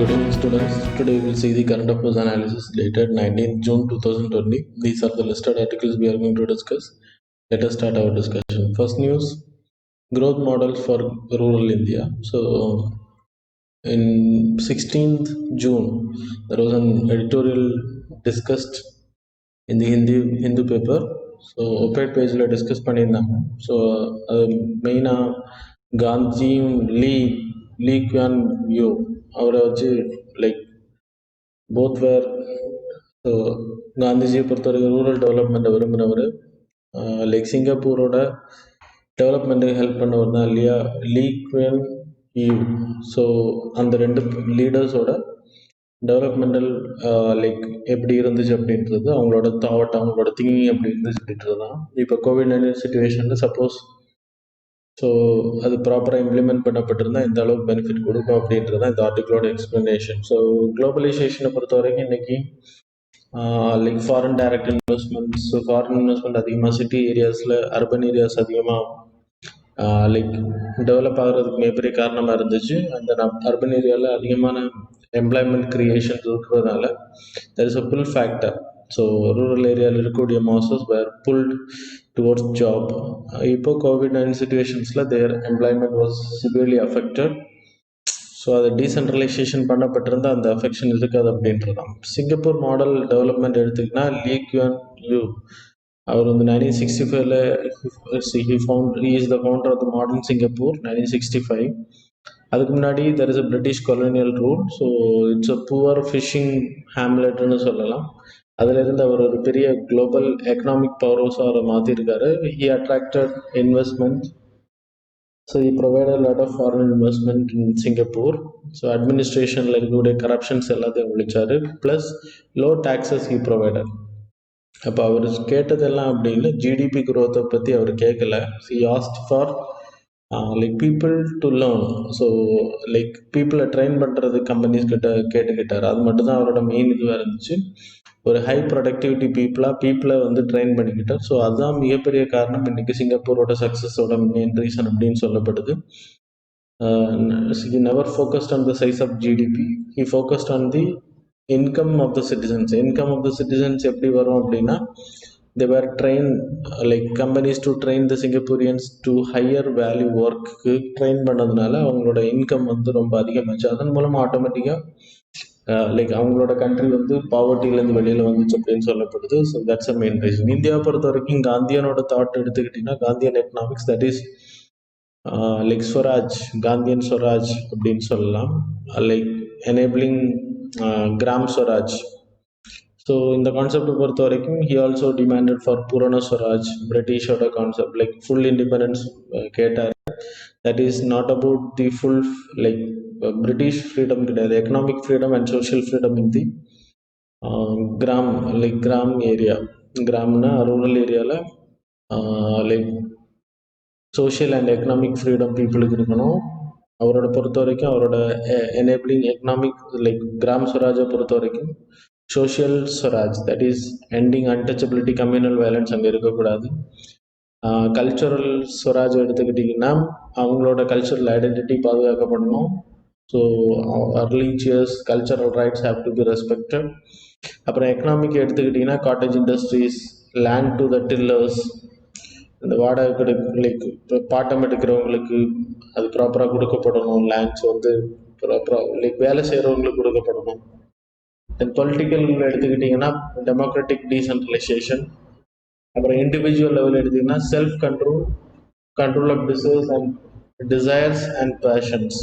Good evening, students. Today we will see the current affairs analysis dated 19th June 2020. These are the listed articles we are going to discuss. Let us start our discussion. First news, growth models for rural India. So, in 16th June, there was an editorial discussed in the Hindu paper. So op ed பேஜில் discuss பண்ணியிருந்தாங்க. So அது மெயினாக காந்தியும் லீ Kuan you அவரை வச்சு like both were. So காந்திஜியை பொறுத்த வரைக்கும் rural டெவலப்மெண்ட்டை விரும்பினவர், like சிங்கப்பூரோட டெவலப்மெண்ட்டுக்கு help பண்ணவர் தான் இல்லையா லீ குவான் யூ. ஸோ அந்த ரெண்டு லீடர்ஸோட டெவலப்மெண்டல் லைக் எப்படி இருந்துச்சு அப்படின்றது, அவங்களோட தாட், அவங்களோட திங்கிங் எப்படி இருந்துச்சு அப்படின்றது தான். இப்போ கோவிட்-19 சுச்சுவேஷனில் சப்போஸ் ஸோ அது ப்ராப்பராக இம்ப்ளிமெண்ட் பண்ணப்பட்டிருந்தால் எந்த அளவுக்கு பெனிஃபிட் கொடுக்கும் அப்படின்றது தான் இந்த ஆர்டிகளோட எக்ஸ்ப்ளனேஷன். ஸோ குளோபலைசேஷனை பொறுத்த வரைக்கும் இன்றைக்கி like foreign direct investments, foreign investment அதிகமாக சிட்டி ஏரியாஸில், அர்பன் ஏரியாஸ் அதிகமாக லைக் டெவலப் ஆகிறதுக்கு மிகப்பெரிய காரணமாக இருந்துச்சு. அந்த அர்பன் ஏரியாவில் அதிகமான எம்ப்ளாய்மெண்ட் கிரியேஷன் இருக்கிறதுனால there is a pull factor. So rural ஏரியாவில் இருக்கக்கூடிய masses were pulled towards job. இப்போ கோவிட்-19 சுச்சுவேஷன்ஸில் their employment was severely affected. So அதை டீசென்ட்ரலைசேஷன் பண்ணப்பட்டிருந்தால் அந்த அஃபெக்ஷன் இருக்காது அப்படின்றதான். சிங்கப்பூர் மாடல் டெவலப்மெண்ட் எடுத்துக்கினா லீ குவான் யூ அவர் வந்து 1965 he is the founder of the modern Singapore 1965. அதுக்கு முன்னாடி there is a British colonial rule. So it's a poor fishing ஹேம்லெட்னு சொல்லலாம். அதிலிருந்து அவர் ஒரு பெரிய குளோபல் எக்கனாமிக் பவர் ஹவுஸாக அவரை மாற்றிருக்காரு. He attracted investment. So he provided lot of foreign investment in Singapore. So அட்மினிஸ்ட்ரேஷனில் இருக்கக்கூடிய கரப்ஷன்ஸ் எல்லாத்தையும் ஒழிச்சாரு. Plus low taxes he provided. அப்போ அவர் கேட்டதெல்லாம் அப்படின்னு ஜிடிபி குரோத்தை பற்றி அவர் கேட்கல. He asked for like people to learn. So like பீப்புளை ட்ரெயின் பண்ணுறது கம்பெனிஸ் கிட்ட கேட்டுக்கிட்டார். அது மட்டும்தான் அவரோட மெயின் இதுவாக இருந்துச்சு. ஒரு ஹை ப்ரொடக்டிவிட்டி பீப்புளை வந்து ட்ரெயின் பண்ணிக்கிட்டார். ஸோ அதுதான் மிகப்பெரிய காரணம் இன்றைக்கி சிங்கப்பூரோட சக்ஸஸோட மெயின் ரீசன் அப்படின்னு சொல்லப்படுது. he never focused on the size of GDP. he focused on the income of the citizens. income of the citizens எப்படி வரும் அப்படின்னா they were trained like companies to train the Singaporeans to higher value work train பண்ணதுனால அவங்களோட income வந்து ரொம்ப அதிகமாச்சு. அதன் மூலமாக ஆட்டோமேட்டிக்காக லைக் அவங்களோட கண்ட்ரி வந்து பாவர்ட்டிலேருந்து வெளியில் வந்துச்சு அப்படின்னு சொல்லப்படுது. So that's a main reason. இந்தியாவை பொறுத்த வரைக்கும் காந்தியனோட தாட் எடுத்துக்கிட்டிங்கன்னா Gandhian economics, that is like swaraj, Gandhian swaraj அப்படின்னு சொல்லலாம். Like enabling gram swaraj. So இந்த கான்செப்டை பொறுத்த வரைக்கும் he also demanded for purna swaraj, பிரிட்டிஷோட கான்செப்ட். லைக் ஃபுல் இண்டிபெண்டன்ஸ் கேட்டார். That is not about the full like British freedom கிடையாது, economic freedom and social freedom in the gram, like gram area. கிராம்னா ரூரல் ஏரியாவில் like social and economic freedom பீப்புளுக்கு இருக்கணும். அவரோட பொறுத்த வரைக்கும் அவரோட எனேபிளிங் எக்கனாமிக் லைக் கிராம் ஸ்வராஜை பொறுத்த வரைக்கும் social swaraj, that is ending untouchability, communal violence அங்கே இருக்கக்கூடாது. கல்ச்சுரல் ஸ்வராஜ் எடுத்துக்கிட்டிங்கன்னா அவங்களோட கல்ச்சுரல் ஐடென்டிட்டி பாதுகாக்கப்படணும். So religious cultural rights have to be respected. அப்புறம் எக்கனாமிக் எடுத்துக்கிட்டிங்கன்னா cottage industries, land to the tillers, இந்த வாடகை லைக் பாட்டம் எடுக்கிறவங்களுக்கு அது ப்ராப்பராக கொடுக்கப்படணும். லேண்ட்ஸ் வந்து ப்ராப்பராக லைக் வேலை செய்கிறவங்களுக்கு கொடுக்கப்படணும். தென் பொலிட்டிக்கல் எடுத்துக்கிட்டிங்கன்னா டெமோக்ராட்டிக் டீசென்ட்ரலைசேஷன். அப்புறம் இண்டிவிஜுவல் லெவல் எடுத்திங்கன்னா self control, control of desires and passions.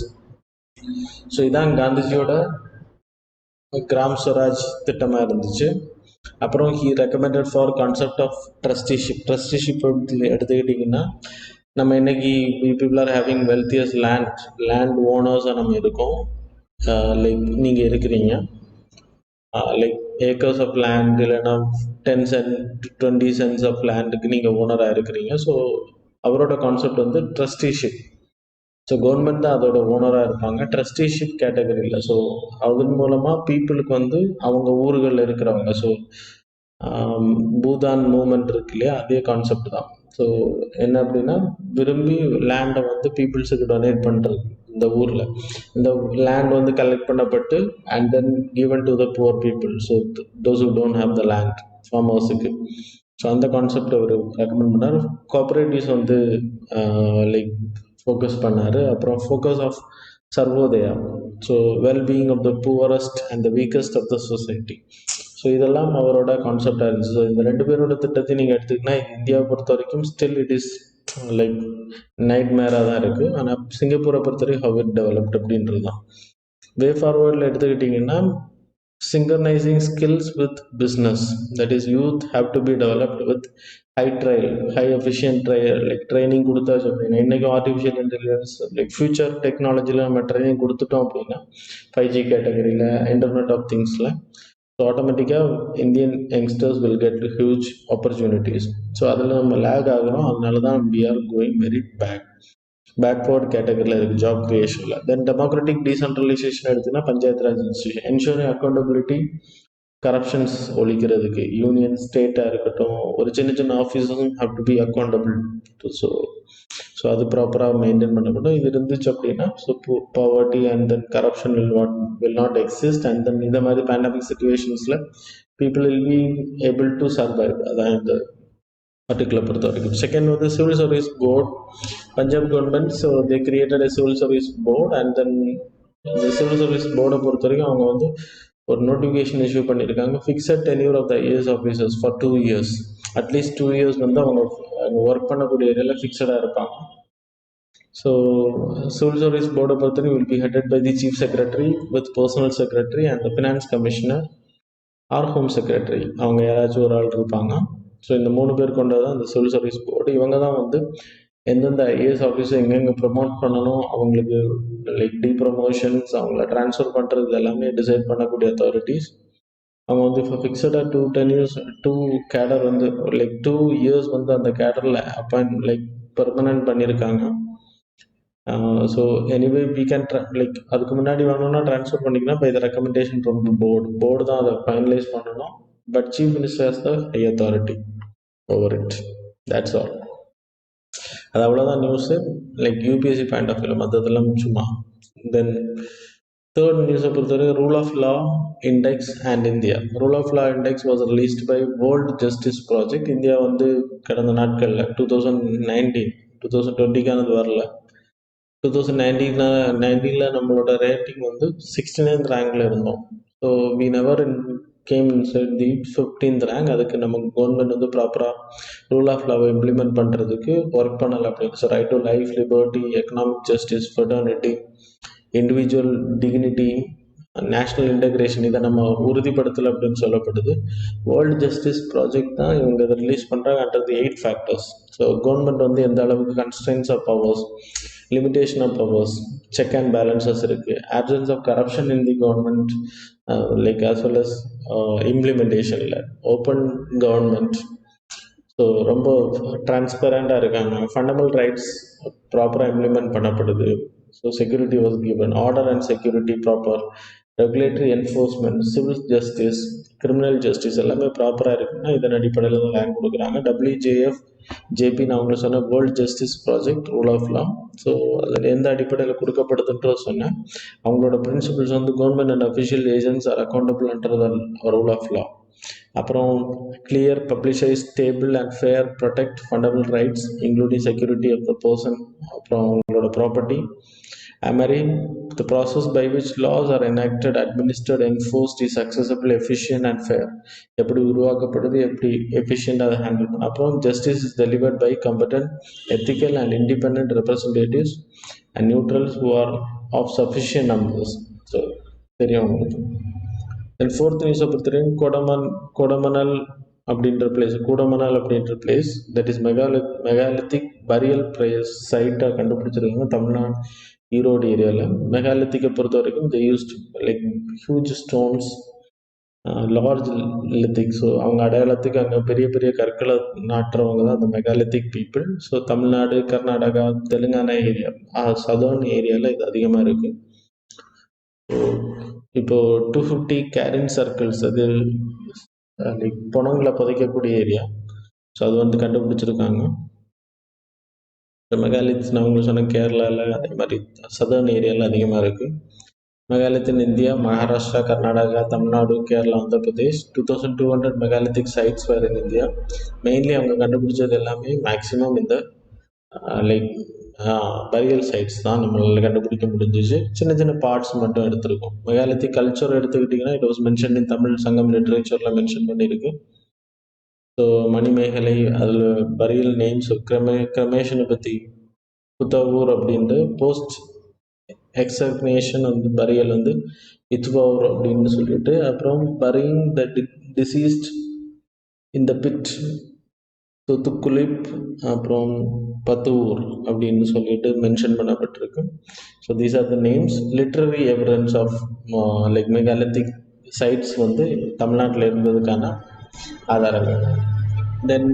So இதான் காந்திஜியோட கிராம் ஸ்வராஜ் திட்டமாக இருந்துச்சு. அப்புறம் he recommended for concept of trusteeship. Trusteeship எடுத்துக்கிட்டிங்கன்னா நம்ம இன்னைக்கு people are having wealthiest land ஓனர்ஸாக நம்ம இருக்கோம். லைக் நீங்கள் இருக்கிறீங்க லைக் ஏக்கர்ஸ் ஆஃப் லேண்ட், இல்லைன்னா 10 cents 20 cents ஆஃப் லேண்டுக்கு நீங்கள் ஓனராக இருக்கிறீங்க. ஸோ அவரோட கான்செப்ட் வந்து ட்ரஸ்டிஷிப். ஸோ கவர்மெண்ட் தான் அதோட ஓனராக இருப்பாங்க, ட்ரஸ்டிஷிப் கேட்டகரியில். ஸோ அதன் மூலமாக பீப்புளுக்கு வந்து அவங்க ஊர்களில் இருக்கிறவங்க, ஸோ பூதான் மூமெண்ட் இருக்கு இல்லையா, அதே கான்செப்ட் தான். ஸோ என்ன அப்படின்னா விரும்பி லேண்டை வந்து பீப்புள்ஸுக்கு டொனேட் பண்ணுறது, இந்த ஊரில் இந்த லேண்ட் வந்து கலெக்ட் பண்ணப்பட்டு and then given to the poor people. So those who don't have the land, ஃபார்மர்ஸுக்கு. ஸோ அந்த கான்செப்ட் அவர் ரெக்கமெண்ட் பண்ணார். கோஆப்ரேட்டிவ்ஸ் வந்து லைக் ஃபோக்கஸ் பண்ணார். அப்புறம் focus of Sarvodaya, so wellbeing of the poorest and the weakest of the society. So இதெல்லாம் அவரோட கான்செப்டாக இருந்துச்சு. ஸோ இந்த ரெண்டு பேரோட திட்டத்தை நீங்கள் எடுத்துக்கிட்டா இந்தியாவை பொறுத்த வரைக்கும் ஸ்டில் இட் இஸ் லைக் நைட் மேராக தான் இருக்குது. ஆனால் சிங்கப்பூரை பொறுத்த வரைக்கும் ஹவ் இட் டெவலப்ட் அப்படின்றது தான். வே ஃபார்வர்டில் எடுத்துக்கிட்டிங்கன்னா synchronizing skills with business, that is youth have to be developed with high efficient like training கொடுத்தாச்சு அப்படின்னா இன்றைக்கும் ஆர்டிஃபிஷியல் இன்டெலிஜென்ஸ் லைக் ஃபியூச்சர் டெக்னாலஜியில் நம்ம ட்ரைனிங் கொடுத்துட்டோம் அப்படின்னா 5G கேட்டகரியில் இன்டர்நெட் ஆஃப் திங்ஸில் ஸோ ஆட்டோமேட்டிக்காக Indian youngsters will get huge opportunities. So அதில் நம்ம லேக் ஆகிறோம். அதனால தான் we are going very backward கேட்டகரியில் இருக்குது ஜாப் கிரியேஷனில். தென் டெமோக்ராட்டிக் டீசென்ட்ரலைசேஷன் எடுத்திங்கன்னா panchayat raj institution, ensuring accountability, corruptions ஒழிக்கிறதுக்கு யூனியன் ஸ்டேட்டாக இருக்கட்டும், ஒரு சின்ன சின்ன ஆஃபீஸஸும் have to be accountable. So அது ப்ராப்பராக மெயின்டைன் பண்ணப்படும். இது இருந்துச்சு அப்படின்னா so poverty and then corruption will not exist. And then இந்த மாதிரி பேண்டமிக் சுச்சுவேஷன்ஸில் people will be able to survive. அதான் இந்த ஆர்டிக்கிளை பொறுத்த வரைக்கும். செகண்ட் வந்து civil service board, Punjab government. So they created a civil service board. And then இந்த சிவில் சர்வீஸ் போர்டை பொறுத்த வரைக்கும் அவங்க வந்து ஒரு நோட்டிஃபிகேஷன் இஷ்யூ பண்ணியிருக்காங்க. Fixed tenure of the IAS officers for 2 years. At least 2 years வந்து அவங்க ஒர்க் பண்ணக்கூடிய ஏரியாவில் ஃபிக்ஸடாக இருப்பாங்க. ஸோ சிவில் சர்வீஸ் போர்டை பொறுத்தவரைக்கும் will be headed by the chief secretary with personal secretary and the finance commissioner or home secretary. அவங்க யாராச்சும் ஒரு ஆள் இருப்பாங்க. ஸோ இந்த 3 பேர் கொண்டதான் இந்த சிவில் சர்வீஸ் போர்டு. இவங்க தான் வந்து எந்தெந்த ஐஏஎஸ் ஆஃபீஸர் எங்கெங்கே ப்ரொமோட் பண்ணணும், அவங்களுக்கு லைக் ப்ரொமோஷன்ஸ், அவங்கள ட்ரான்ஸ்ஃபர் பண்ணுறது எல்லாமே டிசைட் பண்ணக்கூடிய அத்தாரிட்டிஸ். அவங்க வந்து இப்போ ஃபிக்ஸடாக 2 tenures 2 கேடர் வந்து லைக் 2 years வந்து அந்த கேடரில் லைக் பெர்மனன்ட் பண்ணியிருக்காங்க. So anyway we can like அதுக்கு முன்னாடி வேணும்னா ட்ரான்ஸ்ஃபர் பண்ணிக்கலாம் by the recommendation from the board தான் அதை ஃபைனலைஸ் பண்ணணும். But chief minister has the high authority over it. That's all. அது அவ்வளோதான் news like UPSC point of வியூவில். மற்றதெல்லாம் சும்மா. தென் தேர்ட் நியூஸை பொறுத்தவரை rule of law index and India. Rule of law index was released by world justice project. India வந்து கடந்த நாட்களில் 2019 2020க்கானது வரல. 2019 நம்மளோட ரேட்டிங் வந்து 69th ரேங்கில் இருந்தோம். So we never came inside the 15th rank. அதுக்கு நம்ம கவர்மெண்ட் வந்து ப்ராப்பராக ரூல் ஆஃப் லாவை இம்ப்ளிமெண்ட் பண்ணுறதுக்கு ஒர்க் பண்ணலை அப்படின்னு. So right to life, liberty, economic justice, fraternity, individual dignity, national integration இதை நம்ம உறுதிப்படுத்தலை அப்படின்னு சொல்லப்படுது. வேர்ல்டு ஜஸ்டிஸ் ப்ராஜெக்ட் தான் இவங்க இதை ரிலீஸ் பண்ணுறாங்க under the 8 factors. So government வந்து எந்த அளவுக்கு constraints of powers, limitation of powers, check and balances இருக்குது, absence of corruption in the government like as well as இம்ப்ளிமெண்டேஷனில் ஓப்பன் கவர்மெண்ட். ஸோ ரொம்ப டிரான்ஸ்பரண்டாக இருக்காங்க. ஃபண்டமெண்டல் ரைட்ஸ் ப்ராப்பராக இம்ப்ளிமெண்ட் பண்ணப்படுது. So security was given, order and security proper, regulatory enforcement, civil justice, criminal justice எல்லாமே ப்ராப்பராக இருக்குன்னா இதன் அடிப்படையில் தான் லேண்ட் கொடுக்குறாங்க. WJF ஜேபின்னு அவங்க சொன்ன world justice project rule of law. So அதில் எந்த அடிப்படையில் கொடுக்கப்படுதுன்ற சொன்னேன். அவங்களோட பிரின்சிபிள்ஸ் வந்து government and official agents are accountable under the rule of law. அப்புறம் clear, publicise, stable and fair, protect fundamental rights including security of the person, அப்புறம் அவங்களோட ப்ராப்பர்ட்டி. அது மாதிரி the process by which laws are enacted, administered, enforced is accessible, efficient and fair. எப்படி உருவாக்கப்படுது, எப்படி எஃபிஷியண்டாக அதை handle பண்ண. அப்புறம் justice is delivered by competent, ethical and independent representatives and neutrals who are of sufficient numbers. So தெரியும் உங்களுக்கு. தென் fourth நியூஸை பொறுத்தவரைக்கும் கோடமனல் அப்படின்ற place that is megalithic பரியல் place சைட்டாக கண்டுபிடிச்சிருக்காங்க தமிழ்நாடு ஈரோடு ஏரியாவில். மெகாலித்திக்கை பொறுத்த வரைக்கும் தே used like huge stones, large lithic. So அவங்க அடையாளத்துக்கு அங்கே பெரிய பெரிய கற்களை நாட்டுறவங்க தான் அந்த megalithic people. So Tamil Nadu, Karnataka, Telangana area, southern ஏரியாவில் இது அதிகமாக இருக்குது. இப்போ 250 கேரின் சர்க்கிள்ஸ், அது லைக் பணங்களை புதைக்கக்கூடிய ஏரியா. ஸோ அது வந்து கண்டுபிடிச்சிருக்காங்க. மெகாலித்ஸ் நான் உங்களுக்கு சொன்ன கேரளாவில் அதே மாதிரி சதர்ன் ஏரியாவில் அதிகமாக இருக்குது. Megalithic in India, Maharashtra, Karnataka, Tamil Nadu, Kerala, Andhra Pradesh. 2200 megalithic sites were in India. Mainly அவங்க கண்டுபிடிச்சது எல்லாமே மேக்ஸிமம் இந்த லைக் பரியல் சைட்ஸ் தான் நம்மளால கண்டுபிடிக்க முடிஞ்சிச்சு. சின்ன சின்ன பார்ட்ஸ் மட்டும் எடுத்திருக்கோம். மெகாலித்திக் கல்ச்சர் எடுத்துக்கிட்டிங்கன்னா it was mention in Tamil சங்கம் லிட்ரேச்சரில் மென்ஷன் பண்ணியிருக்கு. ஸோ மணிமேகலை அதில் பரியல் நேம்ஸ் கிரமேஷனை பற்றி புத்தவூர் அப்படின்ட்டு போஸ்ட் எக்ஸக்னேஷன் வந்து பரியல் வந்து இத்வௌர் அப்படின்னு சொல்லிட்டு, அப்புறம் பரியிங் த டிசீஸ்ட் இந்த பிட் துத்துக்குலிப், அப்புறம் பத்தூர் அப்படின்னு சொல்லிட்டு மென்ஷன் பண்ணப்பட்டிருக்கு. So these are the names. Literary evidence of like megalithic sites வந்து தமிழ்நாட்டில் இருந்ததுக்கான ஆதாரங்கள். தென்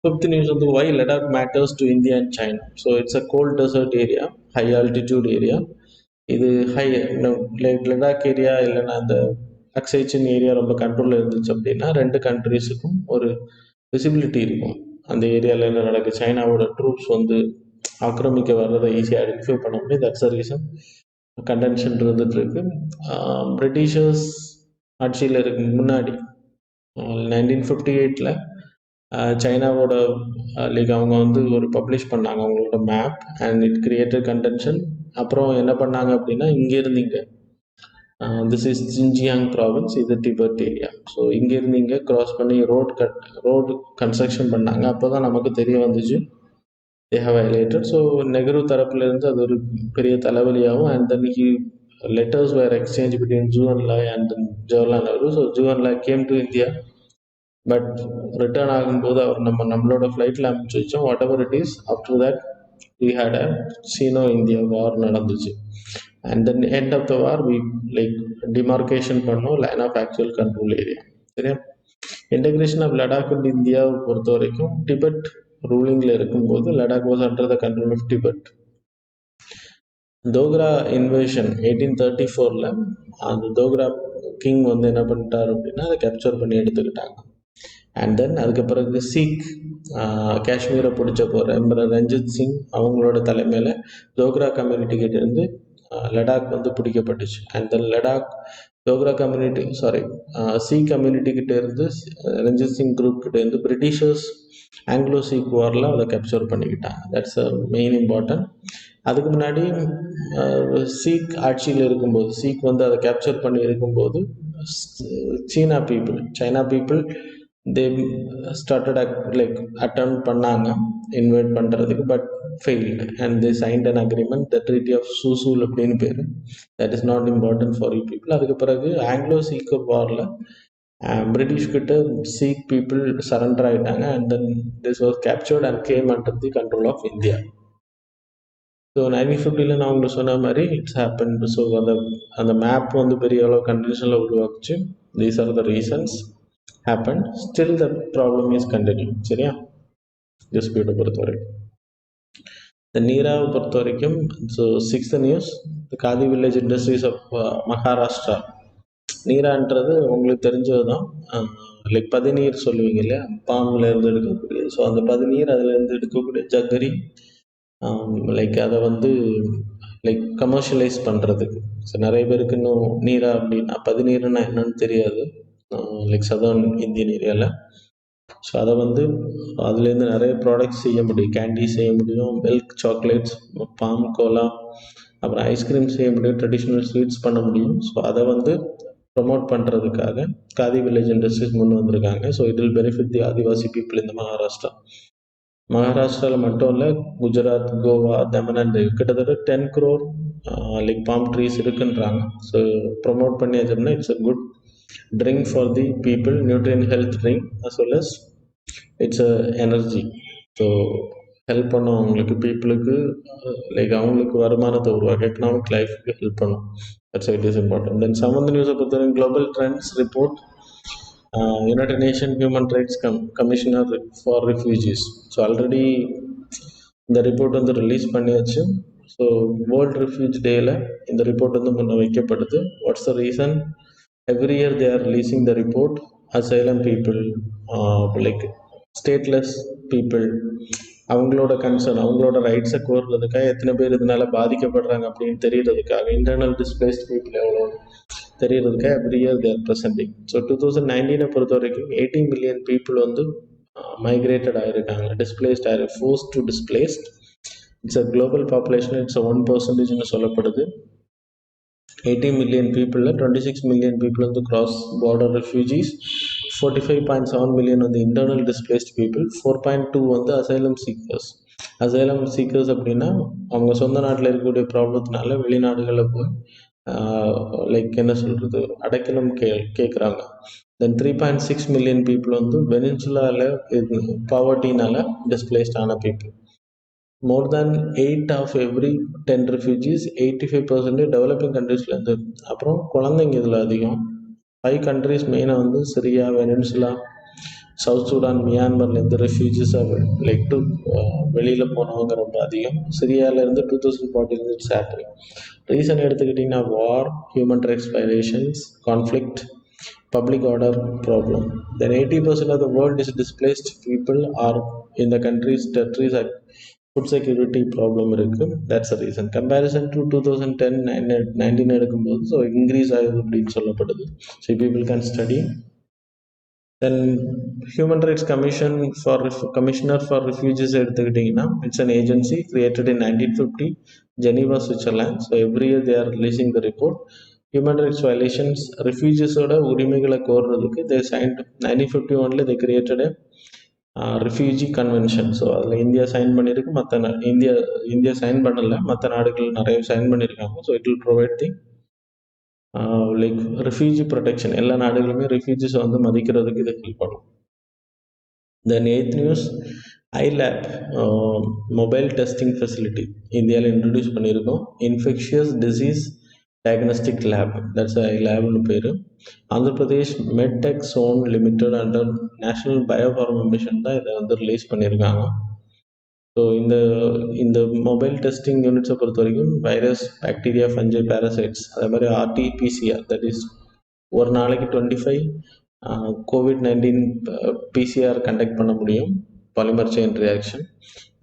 fifth news வந்து why Ladakh matters to India and China. So it's a cold desert area, high altitude area. இது high like Ladakh area இல்லைன்னா அந்த அக்சைச்சின் area ரொம்ப கண்ட்ரோலில் இருந்துச்சு அப்படின்னா ரெண்டு கண்ட்ரிஸுக்கும் ஒரு விசிபிலிட்டி இருக்கும். அந்த ஏரியாவில் என்ன நடக்குது, சைனாவோட ட்ரூப்ஸ் வந்து ஆக்கிரமிக்க வர்றதை ஈஸியாக ஐடென்டிஃபை பண்ண முடியும். தட்ஸ் அ ரீசன் கண்டென்ஷன் இருந்துட்டு இருக்கு. பிரிட்டிஷர்ஸ் ஆட்சியில் இருக்கு முன்னாடி 1958 சைனாவோட லைக் அவங்க வந்து ஒரு பப்ளிஷ் பண்ணாங்க அவங்களோட map and it created contention. அப்புறம் என்ன பண்ணாங்க அப்படின்னா இங்கேருந்து இங்கே திஸ் இஸ் ஜின்ஜியாங் ப்ராவின்ஸ், இது டிபெட் ஏரியா. ஸோ இங்கேருந்து இங்கே க்ராஸ் பண்ணி ரோடு கன்ஸ்ட்ரக்ஷன் பண்ணாங்க. அப்போ தான் நமக்கு தெரிய வந்துச்சு they have highlighted. So Nehru தரப்புலேருந்து அது ஒரு பெரிய தலைவலியாகவும் and then he letters were exchange between Zhou Enlai and Jawaharlal Nehru. So Zhou Enlai came to India, but return ஆகும்போது அவர் நம்மளோட ஃப்ளைட்டில் அனுப்பிச்சு வச்சோம். Whatever it is, after that we had a Sino India war நடந்துச்சு. And then end of the war we like demarcation பண்ணோம் line of actual control area. சரியா? Integration of Ladakh and இந்தியாவை பொறுத்த வரைக்கும் டிபெட் ரூலிங்கில் இருக்கும்போது Ladakh was under the control of Tibet. Dogra invasion 1834 அந்த Dogra king வந்து என்ன பண்ணிட்டார் அப்படின்னா அதை கேப்சர் பண்ணி எடுத்துக்கிட்டாங்க. அண்ட் தென் அதுக்கு பிறகு சீக் காஷ்மீரை பிடிச்ச போகிற எம்பரர் ரஞ்சித் சிங் அவங்களோட தலைமையில் தோக்ரா கம்யூனிட்டிக்கிட்ட இருந்து லடாக் வந்து பிடிக்கப்பட்டுச்சு. And then Ladakh Dogra community Sikh கம்யூனிட்டிக்கிட்ட இருந்து ரஞ்சித் சிங் குரூப் கிட்ட இருந்து பிரிட்டிஷர்ஸ் ஆங்கிலோ சீக் வாரில் அதை கேப்சர் பண்ணிக்கிட்டாங்க. That's a main important. அதுக்கு முன்னாடி சீக் ஆட்சியில் இருக்கும்போது சீக் வந்து அதை கேப்சர் பண்ணி இருக்கும்போது China people they started like attempt பண்ணாங்க இன்வைட் பண்ணுறதுக்கு, but failed and they signed an agreement, the treaty of Chushul அப்படின்னு பேர். That is not important for you people. அதுக்கு பிறகு ஆங்கிலோ சீக் வாரில் பிரிட்டிஷ் கிட்ட சீக் பீப்புள் சரண்டர் ஆகிட்டாங்க and then this was captured and came under the control of India. So 1950 நான் உங்களுக்கு சொன்ன மாதிரி இட்ஸ் ஹேப்பன். ஸோ அந்த மேப் வந்து பெரிய அளவு கண்டிஷனில் உருவாக்குச்சு. These are the reasons happened, still the problem is continuing. சரியா? டிஸ்பியூட்டை பொறுத்த வரைக்கும் இந்த நீராவை பொறுத்த வரைக்கும் so 6th news, khadi village industries of Maharashtra. நீரான்றது உங்களுக்கு தெரிஞ்சது தான், லைக் பதிநீர் சொல்லுவீங்க இல்லையா, பாம்பில் இருந்து எடுக்கக்கூடியது. ஸோ அந்த பதிநீர் அதில் இருந்து எடுக்கக்கூடிய ஜக்கரி லைக் அதை வந்து லைக் கமர்ஷியலைஸ் பண்ணுறதுக்கு. ஸோ நிறைய பேருக்கு இன்னும் நீரா அப்படின்னா பதிநீர்னா என்னன்னு தெரியாது, லைக் சதர்ன் இந்தியன் ஏரியாவில். ஸோ அதை வந்து அதுலேருந்து நிறைய ப்ராடக்ட்ஸ் செய்ய முடியும். கேண்டி செய்ய முடியும், மில்க் சாக்லேட்ஸ், பாம் கோலா, அப்புறம் ஐஸ்கிரீம் செய்ய முடியும், ட்ரெடிஷ்னல் ஸ்வீட்ஸ் பண்ண முடியும். ஸோ அதை வந்து ப்ரொமோட் பண்ணுறதுக்காக காதி வில்லேஜ் இண்டஸ்ட்ரீஸ் முன் வந்திருக்காங்க. So it will benefit the Adivasi people இந்த மகாராஷ்டிராவில் மட்டும் இல்லை, குஜராத், கோவா, தமன் அண்ட் கிட்டத்தட்ட 10 crore லைக் பாம் ட்ரீஸ் இருக்குன்றாங்க. ஸோ ப்ரொமோட் பண்ணியாச்சோம்னா it's a good drink for the people, nutrient health drink as well as it's a energy. So help பண்ணும் அவங்களுக்கு, பீப்புளுக்கு லைக் அவங்களுக்கு வருமானத்தை உருவாக்க எக்கனாமிக் லைஃப்க்கு ஹெல்ப் பண்ணும். That's it is important. Then some of the நியூஸை பொறுத்தவரைக்கும் global trends report, united nation human rights commissioner for refugees. So already இந்த ரிப்போர்ட் வந்து ரிலீஸ் பண்ணியாச்சு. ஸோ வேர்ல்ட் ரெஃப்யூஜ் டேயில் இந்த ரிப்போர்ட் வந்து முன்ன வைக்கப்படுது. What's the reason? Every year they are releasing the report. Asylum people, like stateless people, அவங்களோட கன்சர்ன், அவங்களோட ரைட்ஸை கோர்றதுக்காக எத்தனை பேர் இதனால பாதிக்கப்படுறாங்க அப்படின்னு தெரியறதுக்காக, இன்டர்னல் டிஸ்பிளேஸ்ட் பீப்புள் எவ்வளோ தெரியறதுக்காக every year there presenting. So 2019 பொறுத்த வரைக்கும் 18 மில்லியன் பீப்புள் வந்து மைக்ரேட்டட் ஆகிருக்காங்க, displaced forced to displaced. It's a global population, it's 1% சொல்லப்படுது. 18 மில்லியன் பீப்புளில் 26 மில்லியன் பீப்புள் வந்து கிராஸ் பார்டர் ரெஃப்யூஜிஸ், 45.7 மில்லியன் வந்து இன்டர்னல் டிஸ்பிளேஸ்ட் பீப்புள், 4.2 வந்து அசைலம் சீக்கர்ஸ். அசைலம் சீக்கர்ஸ் அப்படின்னா அவங்க சொந்த நாட்டில் இருக்கக்கூடிய ப்ராப்ளத்தினால வெளிநாடுகளில் போய் லைக் என்ன சொல்கிறது, அடைக்கலம் கேட்குறாங்க. தென் 3.6 மில்லியன் பீப்புள் வந்து வெனின்சுலாவில் பாவர்ட்டினால டிஸ்பிளேஸ்ட் ஆன பீப்புள். More than 8 of every 10 refugees, 85% developing கண்ட்ரீஸ்லேருந்து. அப்புறம் குழந்தைங்க இதில் அதிகம். 5 கண்ட்ரீஸ் மெயினாக வந்து சிரியா, வெனின்சுலா, சவுத் சூடான், மியான்மர்லேருந்து ரெஃப்யூஜிஸாக லைக் டு வெளியில் போனவங்க ரொம்ப அதிகம். சிரியாவிலேருந்து 2014 இட்ஸ் ஹேப்பனிங். ரீசன் எடுத்துக்கிட்டிங்கன்னா war, human rights violations, conflict, public order problem. Then 80% of the world is displaced people are in the countries territories at food security problem இருக்கு. That's the reason. Comparison to 2010-19 எடுக்கும்போது so increase ஆகுது அப்படின்னு சொல்லப்படுது. So people can study. Then Human Rights Commissioner for Refugees எடுத்துக்கிட்டிங்கன்னா it's an agency created in 1950, Geneva, Switzerland. So every year they are releasing the report. Human rights violations, ரெஃப்யூஜிஸோட உரிமைகளை கோர்றதுக்கு they signed 1951 they created refugee convention. So அதில் India sign பண்ணியிருக்கு, India sign பண்ணலை, மற்ற நாடுகள் நிறைய சைன் பண்ணியிருக்காங்க. So it will provide the like refugee protection. எல்லா நாடுகளுமே ரெஃப்யூஜிஸை வந்து மதிக்கிறதுக்கு இது ஹெல்ப் பண்ணும். Then 8th news, I lab mobile testing facility இந்தியாவில் இன்ட்ரடியூஸ் பண்ணியிருக்கோம். Infectious disease diagnostic lab, that's ஐலேப்னு பேர். Andhra Pradesh medtech zone limited under national biopharma mission தான் இதை வந்து ரிலீஸ் பண்ணியிருக்காங்க. ஸோ இந்த மொபைல் டெஸ்டிங் யூனிட்ஸை பொறுத்த வரைக்கும் வைரஸ், பாக்டீரியா, ஃபஞ்சை, பேரசைட்ஸ், அதே மாதிரி RT-PCR, தட் இஸ் ஒரு நாளைக்கு 25 COVID-19 PCR கண்டக்ட் பண்ண முடியும், polymer chain reaction.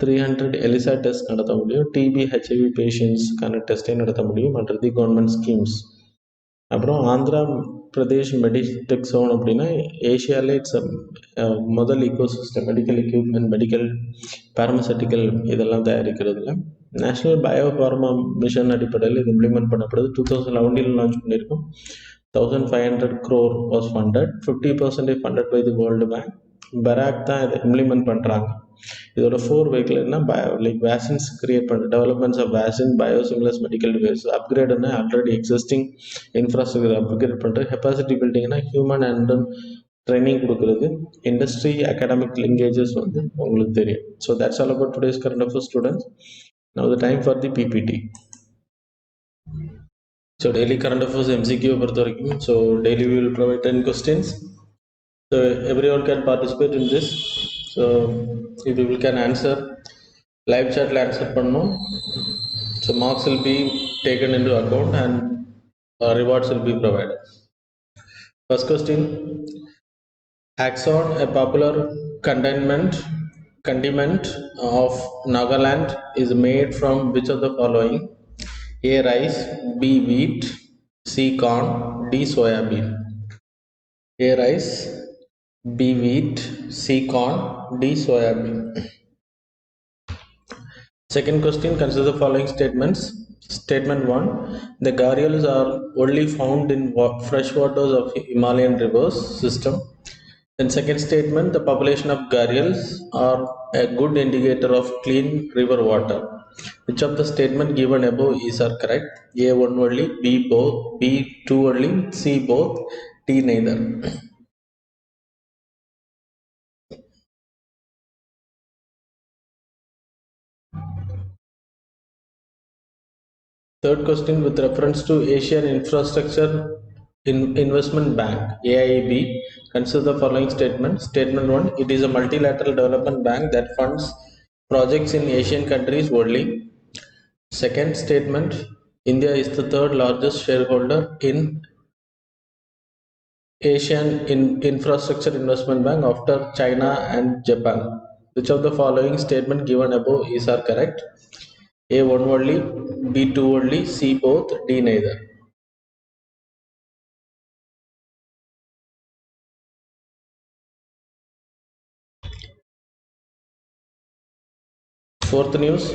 300 ELISA test நடத்த முடியும். TB, HIV பேஷண்ட்ஸ்க்கான டெஸ்ட்டே நடத்த முடியும் அண்டர் தி கவர்மெண்ட் ஸ்கீம்ஸ். அப்புறம் ஆந்திரா பிரதேஷ் மெடிடெக் சோன் அப்படின்னா ஏஷியாவிலே இட்ஸ் முதல் ecosystem, medical equipment, medical, pharmaceutical இதெல்லாம் தயாரிக்கிறதுல. நேஷனல் பயோஃபார்மா மிஷன் அடிப்படையில் இது இம்ப்ளிமெண்ட் பண்ணப்படுது. 2011 லான்ச் பண்ணியிருக்கோம். 1500 crore was funded, 50% funded by the world bank. பராக் தான் இதை இம்ப்ளிமெண்ட் பண்ணுறாங்க. இதோட 4 வெஹிக்கிள் என்ன, லைக் வேக்சின்ஸ் கிரியேட் பண்ணுற, developments of vaccine, biosimilars, medical device. அப்கிரேடுன்னா ஆல்ரெடி எக்ஸிஸ்டிங் இன்ஃப்ராஸ்ட்ரக்சர் அப்கிரேட் பண்ணுறது. கெப்பாசிட்டி பில்டிங்னா ஹியூமன் அண்ட் ட்ரைனிங் கொடுக்குறது. இண்டஸ்ட்ரி, அகாடமிக் லிங்கேஜஸ் வந்து உங்களுக்கு தெரியும். So that's all about today's current affairs students. Now the time for the PPT. So daily current affairs MCQ பொறுத்த வரைக்கும், so daily we will provide 10 questions. So everyone can participate in this. So if people can answer, live chat answer பண்ணணும். So marks will be taken into account and rewards will be provided. First question, Axon, a popular condiment of Nagaland, is made from which of the following? A. Rice, B. Wheat, C. Corn, D. Soybean. A. Rice, B. Wheat, C. Corn, D. Soybean. Second question, consider the following statements. Statement 1, the gharials are only found in fresh waters of Himalayan rivers system. Then second statement, the population of gharials are a good indicator of clean river water. Which of the statement given above is are correct? A. 1 only, B. both, B. 2 only, C. both, D. neither. Third question, with reference to Asian Infrastructure Investment Bank, AIIB, consider the following statement. Statement 1, it is a multilateral development bank that funds projects in Asian countries only. Second statement, India is the third largest shareholder in Asian Infrastructure Investment Bank after China and Japan. Which of the following statement given above is are correct? A one only, B two only, C both, D neither. Fourth news,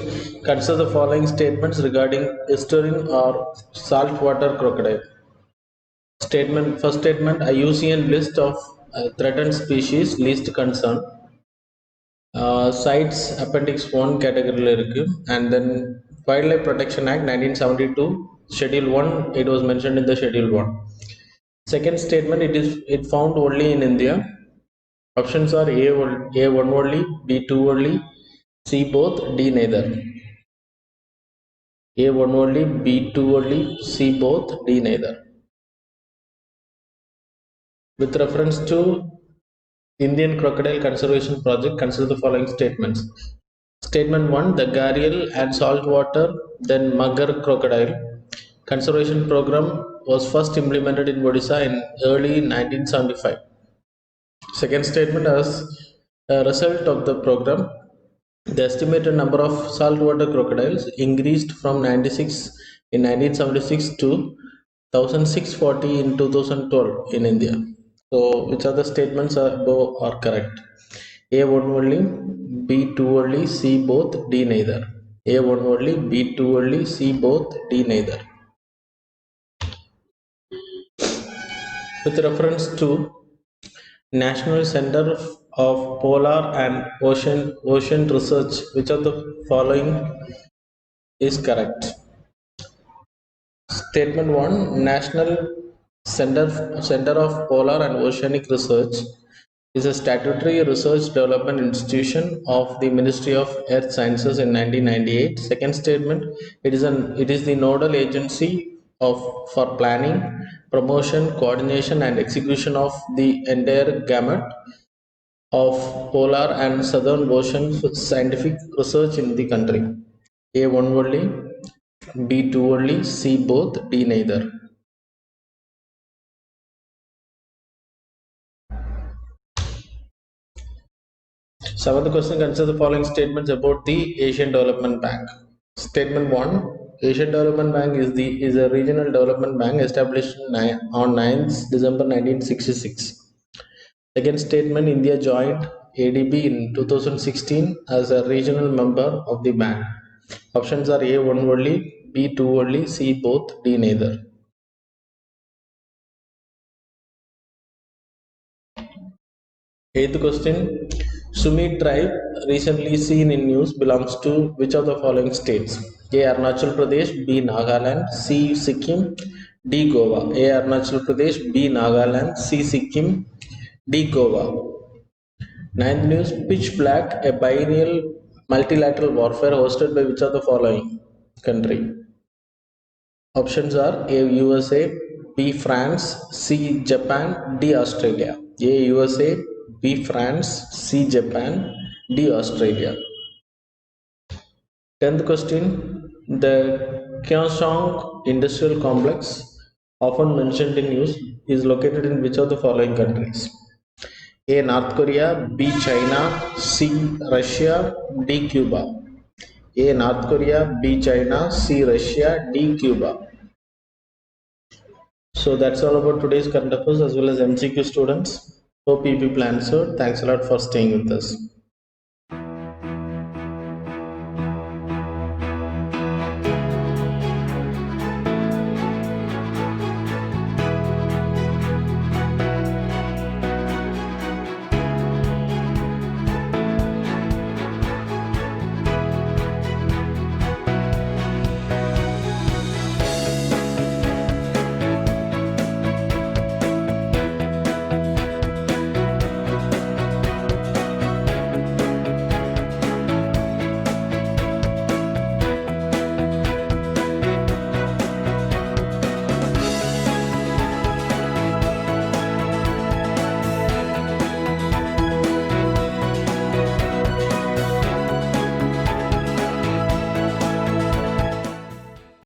consider the following statements regarding estuarine or saltwater crocodile. First statement, IUCN list of threatened species least concern. Sites appendix 1 category இருக்கு. And then Wildlife Protection Act 1972 schedule 1, it was mentioned in the schedule 1. Second statement, it found only in India. Options are A1 only, B2 only, C both, D neither. A1 only, B2 only, C both, D neither. With reference to Indian Crocodile Conservation Project, consider the following statements. Statement 1, the gharial and saltwater, then mugger crocodile conservation program was first implemented in Odisha in early 1975. Second statement, as a result of the program, the estimated number of saltwater crocodiles increased from 96 in 1976 to 1640 in 2012 in India. So, which are the statements above are correct? A1 only, B2 only, C both, D neither. A1 only, B2 only, C both, D neither. With reference to National Center of Polar and Ocean Research, which of the following is correct? Statement 1, National Center of Polar and Oceanic Research is a statutory research development institution of the Ministry of Earth Sciences in 1998. Second statement, it is the nodal agency for planning, promotion, coordination and execution of the entire gamut of polar and southern ocean scientific research in the country. A1 only, B2 only, C both, D neither. Seventh question, consider the following statements about the Asian Development Bank. Statement 1, Asian Development Bank is a regional development bank established on 9th December 1966. Second statement, India joined ADB in 2016 as a regional member of the bank. Options are A1 only, B2 only, C both, D neither. Eighth question, Sumi tribe recently seen in news belongs to which of the following states? A. Arunachal Pradesh, B. Nagaland, C. Sikkim, D. Goa. A. Arunachal Pradesh, B. Nagaland, C. Sikkim, D. Goa. Ninth news, Pitch Black, a biennial multilateral warfare hosted by which of the following country? Options are A. USA, B. France, C. Japan, D. Australia. A. USA, B. France, C. Japan, D. Australia. 10th question, the Kaohsiung Industrial Complex, often mentioned in news, is located in which of the following countries? A. North Korea, B. China, C. Russia, D. Cuba. A. North Korea, B. China, C. Russia, D. Cuba. So that's all about today's current affairs as well as MCQ students. Hope you people answered. Thanks a lot for staying with us.